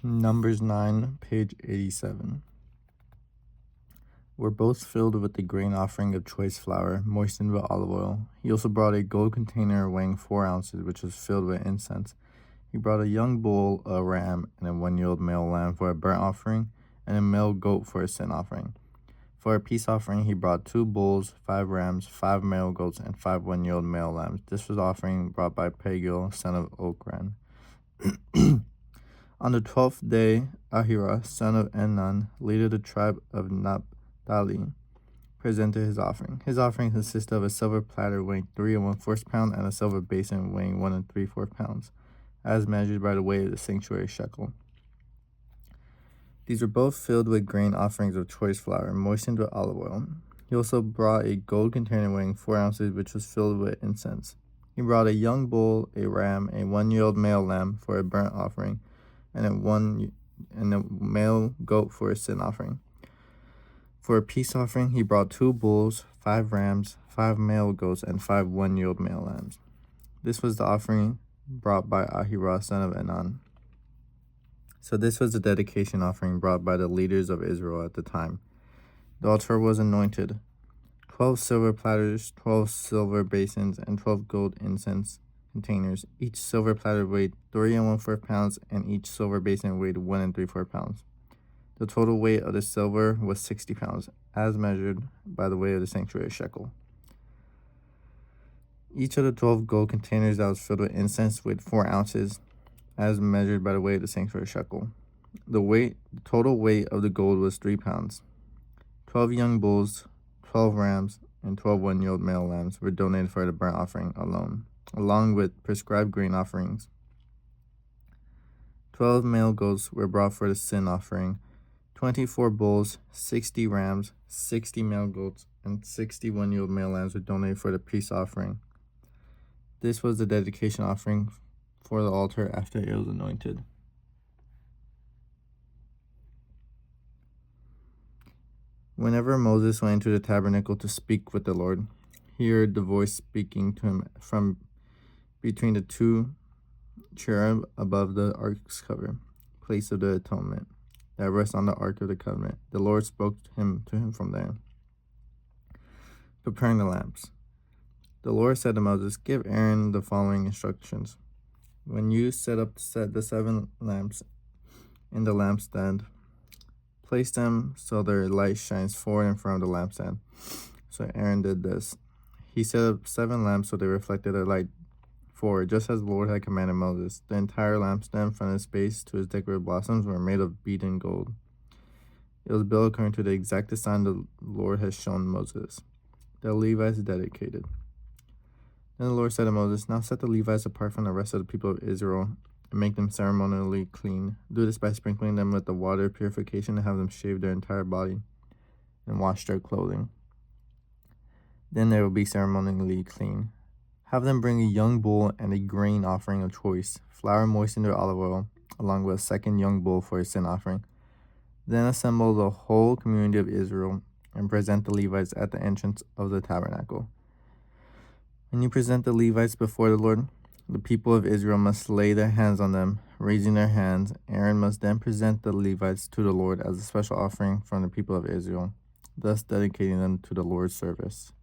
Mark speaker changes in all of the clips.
Speaker 1: Numbers 9, page 87. Were both filled with the grain offering of choice flour, moistened with olive oil. He also brought a gold container weighing 4 ounces, which was filled with incense. He brought a young bull, a ram, and a 1-year-old male lamb for a burnt offering, and a male goat for a sin offering. For a peace offering, he brought 2 bulls, 5 rams, 5 male goats, and 5 1-year-old male lambs. This was offering brought by Pagiel, son of Okran. On the 12th day, Ahira, son of Enan, leader of the tribe of Naphtali, presented his offering. His offering consisted of a silver platter weighing 3 1/4 pounds and a silver basin weighing 1 3/4 pounds, as measured by the weight of the sanctuary shekel. These were both filled with grain offerings of choice flour, moistened with olive oil. He also brought a gold container weighing 4 ounces, which was filled with incense. He brought a young bull, a ram, a 1-year-old male lamb for a burnt offering, and a male goat for a sin offering. For a peace offering, he brought 2 bulls, 5 rams, 5 male goats, and 5 1-year-old male lambs. This was the offering brought by Ahira, son of Enan. So this was the dedication offering brought by the leaders of Israel at the time. The altar was anointed. 12 silver platters, 12 silver basins, and 12 gold incense containers. Each silver platter weighed 3 1/4 pounds, and each silver basin weighed 1 3/4 pounds. The total weight of the silver was 60 pounds, as measured by the weight of the sanctuary shekel. Each of the 12 gold containers that was filled with incense weighed 4 ounces, as measured by the weight of the sanctuary shekel. The total weight of the gold was 3 pounds. 12 young bulls, 12 rams, and 12 1-year-old male lambs were donated for the burnt offering alone, along with prescribed grain offerings. 12 male goats were brought for the sin offering. 24 bulls, 60 rams, 60 male goats, and 60 1-year-old male lambs were donated for the peace offering. This was the dedication offering for the altar after it was anointed. Whenever Moses went into the tabernacle to speak with the Lord, he heard the voice speaking to him from between the 2 cherub above the ark's cover, place of the atonement, that rests on the ark of the covenant. The Lord spoke to him from there. Preparing the lamps. The Lord said to Moses, "Give Aaron the following instructions. When you set the 7 lamps in the lampstand, place them so their light shines forward in front of the lampstand." So Aaron did this. He set up 7 lamps so they reflected their light forward, just as the Lord had commanded Moses. The entire lampstand, from its base to its decorative blossoms, were made of beaten gold. It was built according to the exact design the Lord had shown Moses. The Levites dedicated. Then the Lord said to Moses, "Now set the Levites apart from the rest of the people of Israel and make them ceremonially clean. Do this by sprinkling them with the water of purification and have them shave their entire body and wash their clothing. Then they will be ceremonially clean. Have them bring a young bull and a grain offering of choice, flour moistened with olive oil, along with a second young bull for a sin offering. Then assemble the whole community of Israel and present the Levites at the entrance of the tabernacle. When you present the Levites before the Lord, the people of Israel must lay their hands on them, raising their hands. Aaron must then present the Levites to the Lord as a special offering from the people of Israel, thus dedicating them to the Lord's service.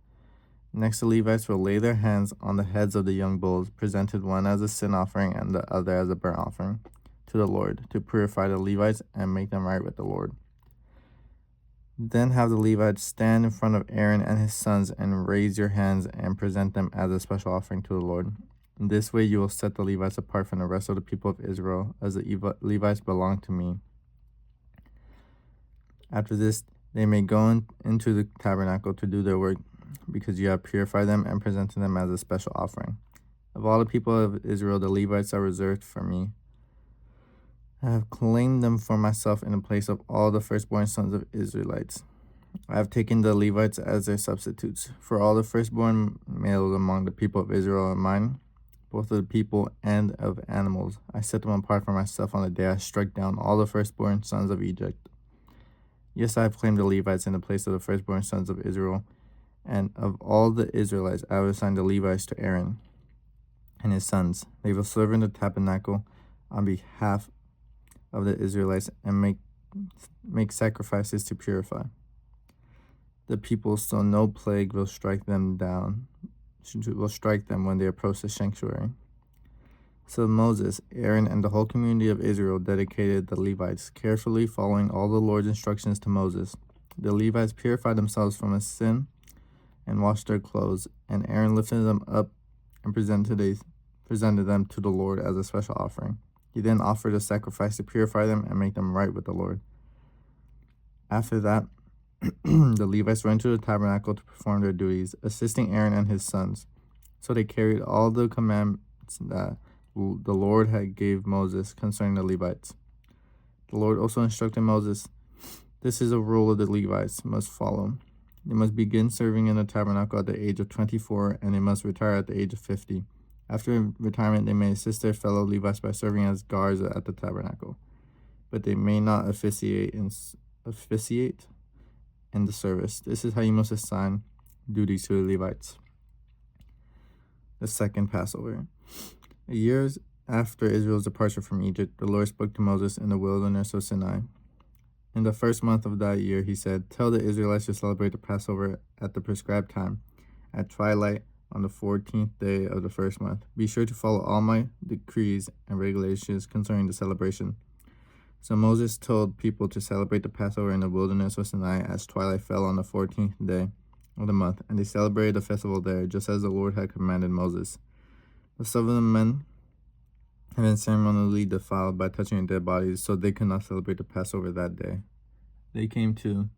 Speaker 1: Next, the Levites will lay their hands on the heads of the young bulls, presented one as a sin offering and the other as a burnt offering to the Lord, to purify the Levites and make them right with the Lord. Then have the Levites stand in front of Aaron and his sons and raise your hands and present them as a special offering to the Lord. In this way you will set the Levites apart from the rest of the people of Israel, as the Levites belong to me. After this, they may go into the tabernacle to do their work, because you have purified them and presented them as a special offering. Of all the people of Israel, the Levites are reserved for me. I have claimed them for myself in the place of all the firstborn sons of Israelites. I have taken the Levites as their substitutes. For all the firstborn males among the people of Israel are mine, both of the people and of animals. I set them apart for myself on the day I struck down all the firstborn sons of Egypt. Yes, I have claimed the Levites in the place of the firstborn sons of Israel, and of all the Israelites I will assign the Levites to Aaron and his sons. They will serve in the tabernacle on behalf of the Israelites and make sacrifices to purify the people, so no plague will strike them when they approach the sanctuary. So Moses, Aaron, and the whole community of Israel dedicated the Levites, carefully following all the Lord's instructions to Moses. The Levites purified themselves from a sin and washed their clothes, and Aaron lifted them up and presented them to the Lord as a special offering. He then offered a sacrifice to purify them and make them right with the Lord. After that, the Levites went to the tabernacle to perform their duties, assisting Aaron and his sons. So they carried all the commandments that the Lord had gave Moses concerning the Levites. The Lord also instructed Moses, "This is a rule of the Levites must follow. They must begin serving in the tabernacle at the age of 24, and they must retire at the age of 50. After retirement, they may assist their fellow Levites by serving as guards at the tabernacle, but they may not officiate in the service. This is how you must assign duties to the Levites." The second Passover. Years after Israel's departure from Egypt, the Lord spoke to Moses in the wilderness of Sinai. In the first month of that year, he said, "Tell the Israelites to celebrate the Passover at the prescribed time, at twilight on the 14th day of the first month. Be sure to follow all my decrees and regulations concerning the celebration." So Moses told people to celebrate the Passover in the wilderness of Sinai as twilight fell on the 14th day of the month, and they celebrated the festival there, just as the Lord had commanded Moses. But some of the men had been ceremonially defiled by touching dead bodies, so they could not celebrate the Passover that day. They came to